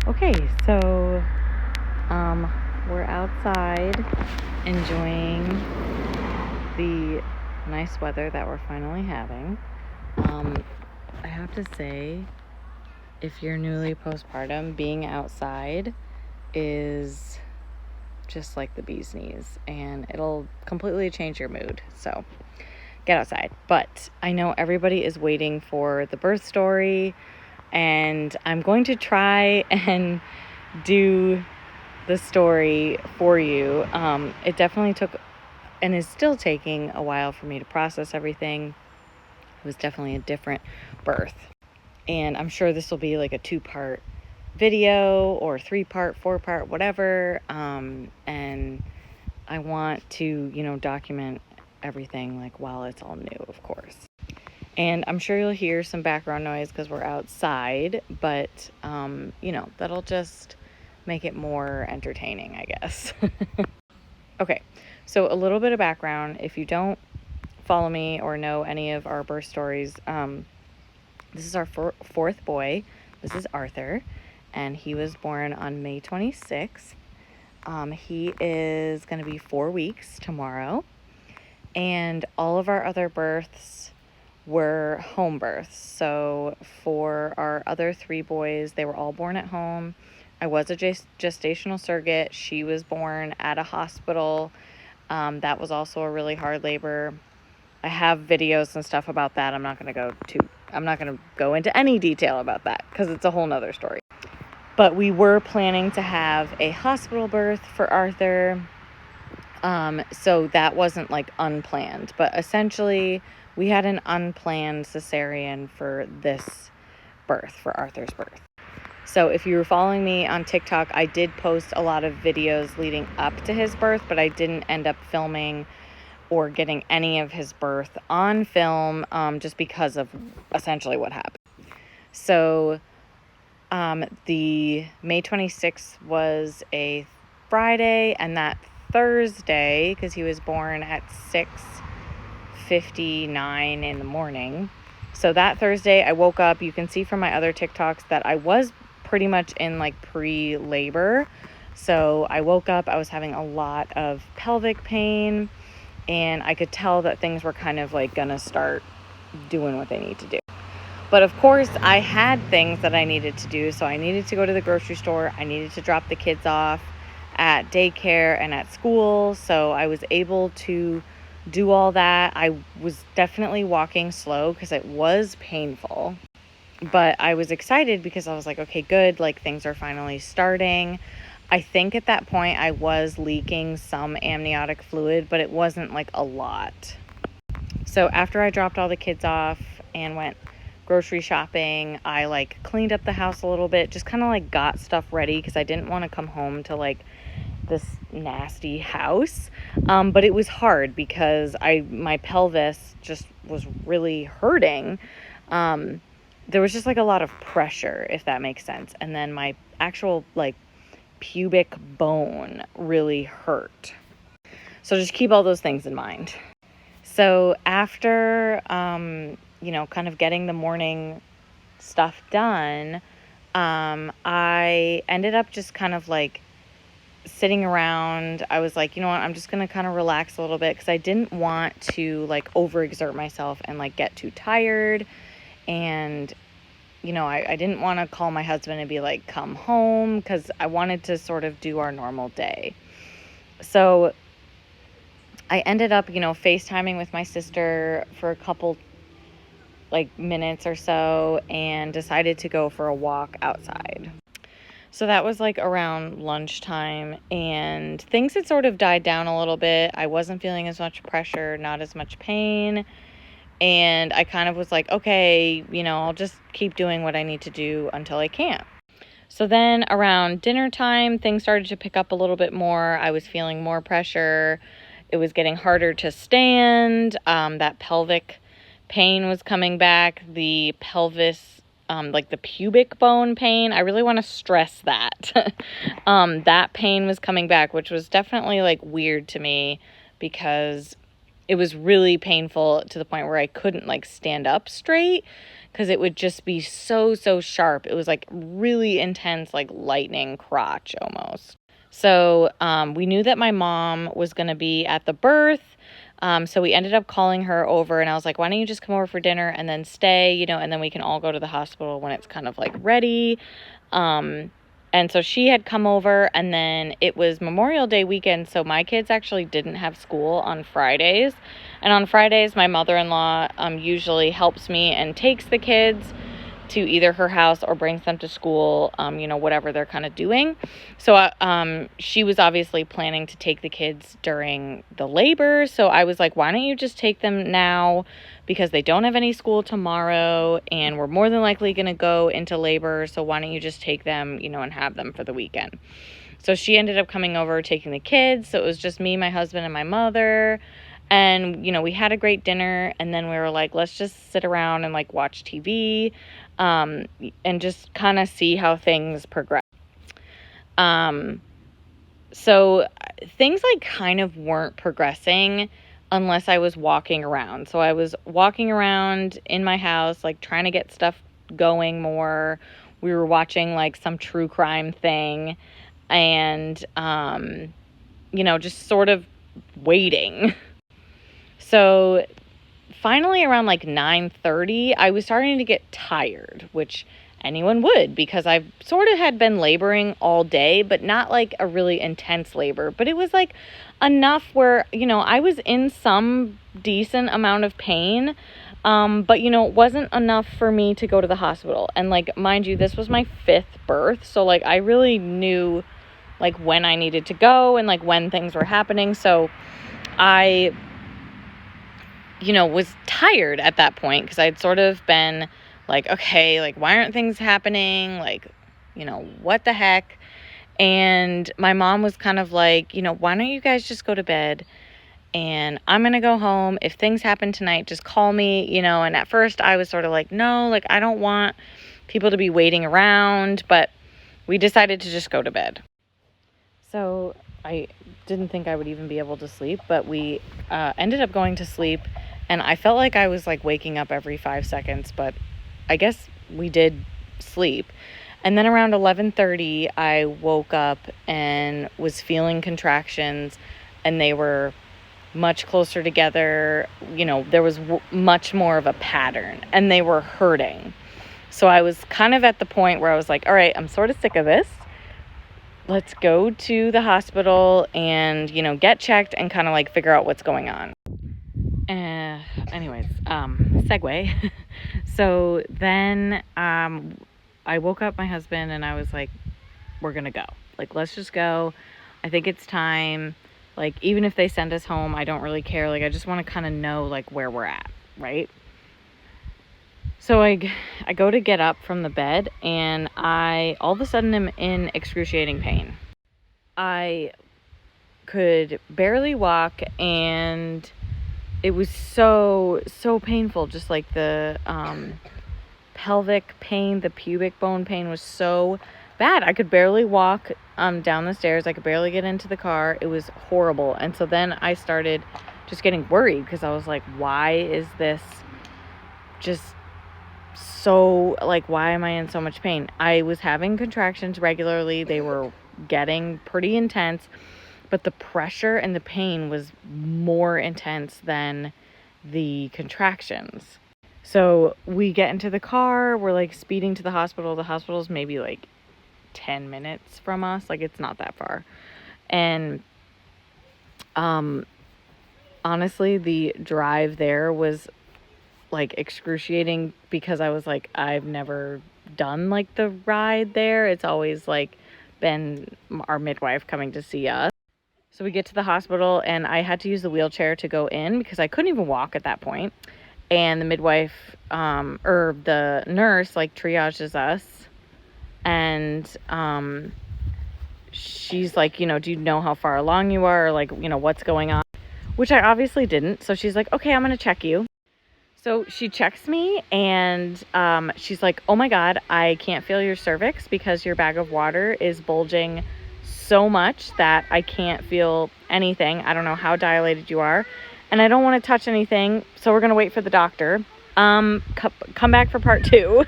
Okay, so we're outside enjoying the nice weather that we're finally having. I have to say, if you're newly postpartum, being outside is just like the bee's knees, and it'll completely change your mood. So get outside. But I know everybody is waiting for the birth story, and I'm going to try and do the story for you. It definitely took and is still taking a while for me to process everything. It was definitely a different birth. And I'm sure this will be like a 2-part video or 3-part, 4-part, whatever. And I want to, document everything like while it's all new, of course. And I'm sure you'll hear some background noise because we're outside, but, that'll just make it more entertaining, I guess. Okay, so a little bit of background. If you don't follow me or know any of our birth stories, this is our fourth boy. This is Arthur, and he was born on May 26th. He is going to be 4 weeks tomorrow, and all of our other births were home births. So for our other 3 boys, they were all born at home. I was a gestational surrogate. She was born at a hospital. That was also a really hard labor. I have videos and stuff about that. I'm not going to go into any detail about that because it's a whole nother story. But we were planning to have a hospital birth for Arthur. So that wasn't like unplanned, but essentially we had an unplanned cesarean for this birth, for Arthur's birth. So if you were following me on TikTok, I did post a lot of videos leading up to his birth, but I didn't end up filming or getting any of his birth on film, just because of essentially what happened. So the May 26th was a Friday, and that Thursday, because he was born at 6:59 in the morning. So that Thursday I woke up. You can see from my other TikToks that I was pretty much in like pre-labor. So I woke up, I was having a lot of pelvic pain, and I could tell that things were kind of like gonna start doing what they need to do. But of course, I had things that I needed to do. So I needed to go to the grocery store. I needed to drop the kids off at daycare and at school. So I was able to do all that. I was definitely walking slow because it was painful. But I was excited because I was like, okay, good. Like things are finally starting. I think at that point I was leaking some amniotic fluid, but it wasn't like a lot. So after I dropped all the kids off and went grocery shopping, I like cleaned up the house a little bit, just kind of like got stuff ready because I didn't want to come home to like this nasty house. But it was hard because my pelvis just was really hurting. There was just like a lot of pressure, if that makes sense. And then my actual like pubic bone really hurt. So just keep all those things in mind. So after, kind of getting the morning stuff done, I ended up just kind of like sitting around. I was like, you know what, I'm just going to kind of relax a little bit because I didn't want to like overexert myself and like get too tired. And, I didn't want to call my husband and be like, come home, because I wanted to sort of do our normal day. So I ended up, FaceTiming with my sister for a couple like minutes or so and decided to go for a walk outside. So that was like around lunchtime, and things had sort of died down a little bit. I wasn't feeling as much pressure, not as much pain. And I kind of was like, okay, I'll just keep doing what I need to do until I can't. So then around dinner time, things started to pick up a little bit more. I was feeling more pressure. It was getting harder to stand. That pelvic pain was coming back. The pelvis, like the pubic bone pain, I really want to stress that. That pain was coming back, which was definitely like weird to me because it was really painful to the point where I couldn't like stand up straight because it would just be so sharp. It was like really intense, like lightning crotch almost. So we knew that my mom was going to be at the birth. So we ended up calling her over, and I was like, why don't you just come over for dinner and then stay, and then we can all go to the hospital when it's kind of like ready. And so she had come over, and then it was Memorial Day weekend, so my kids actually didn't have school on Fridays. And on Fridays, my mother-in-law usually helps me and takes the kids to either her house or brings them to school, whatever they're kind of doing. So she was obviously planning to take the kids during the labor. So I was like, why don't you just take them now, because they don't have any school tomorrow and we're more than likely going to go into labor. So why don't you just take them, and have them for the weekend. So she ended up coming over, taking the kids. So it was just me, my husband, and my mother. And, we had a great dinner, and then we were like, let's just sit around and like watch TV, and just kind of see how things progress. So things like kind of weren't progressing unless I was walking around. So I was walking around in my house, like trying to get stuff going more. We were watching like some true crime thing, and, just sort of waiting. So finally around like 9:30, I was starting to get tired, which anyone would, because I've sort of had been laboring all day, but not like a really intense labor. But it was like enough where, I was in some decent amount of pain, but, it wasn't enough for me to go to the hospital. And like, mind you, this was my 5th birth. So like, I really knew like when I needed to go and like when things were happening. So I was tired at that point, because I'd sort of been like, okay, like, why aren't things happening? Like, what the heck? And my mom was kind of like, why don't you guys just go to bed, and I'm going to go home. If things happen tonight, just call me, and at first I was sort of like, no, like, I don't want people to be waiting around, but we decided to just go to bed. So I didn't think I would even be able to sleep, but we ended up going to sleep, and I felt like I was like waking up every 5 seconds, but I guess we did sleep. And then around 11:30, I woke up and was feeling contractions, and they were much closer together. There was much more of a pattern, and they were hurting. So I was kind of at the point where I was like, all right, I'm sort of sick of this. Let's go to the hospital and, get checked and kind of like figure out what's going on. Anyways, segue. So then I woke up my husband, and I was like, we're going to go. Like, let's just go. I think it's time. Like, even if they send us home, I don't really care. Like, I just want to kind of know like where we're at, right? So I go to get up from the bed, and I all of a sudden am in excruciating pain. I could barely walk, and it was so painful. Just like the pelvic pain, the pubic bone pain was so bad. I could barely walk down the stairs. I could barely get into the car. It was horrible. And so then I started just getting worried, because I was like, why is this just so, like, why am I in so much pain? I was having contractions regularly. They were getting pretty intense, but the pressure and the pain was more intense than the contractions. So we get into the car, we're like speeding to the hospital. The hospital's maybe like 10 minutes from us. Like, it's not that far. And honestly, the drive there was like excruciating, because I was like, I've never done like the ride there. It's always like been our midwife coming to see us. So we get to the hospital, and I had to use the wheelchair to go in, because I couldn't even walk at that point. And the midwife, or the nurse, like triages us, and she's like, do you know how far along you are, or like, what's going on? Which I obviously didn't. So she's like, okay, I'm going to check you. So she checks me, and she's like, oh my God, I can't feel your cervix, because your bag of water is bulging so much that I can't feel anything. I don't know how dilated you are, and I don't want to touch anything. So we're going to wait for the doctor. come back for part 2.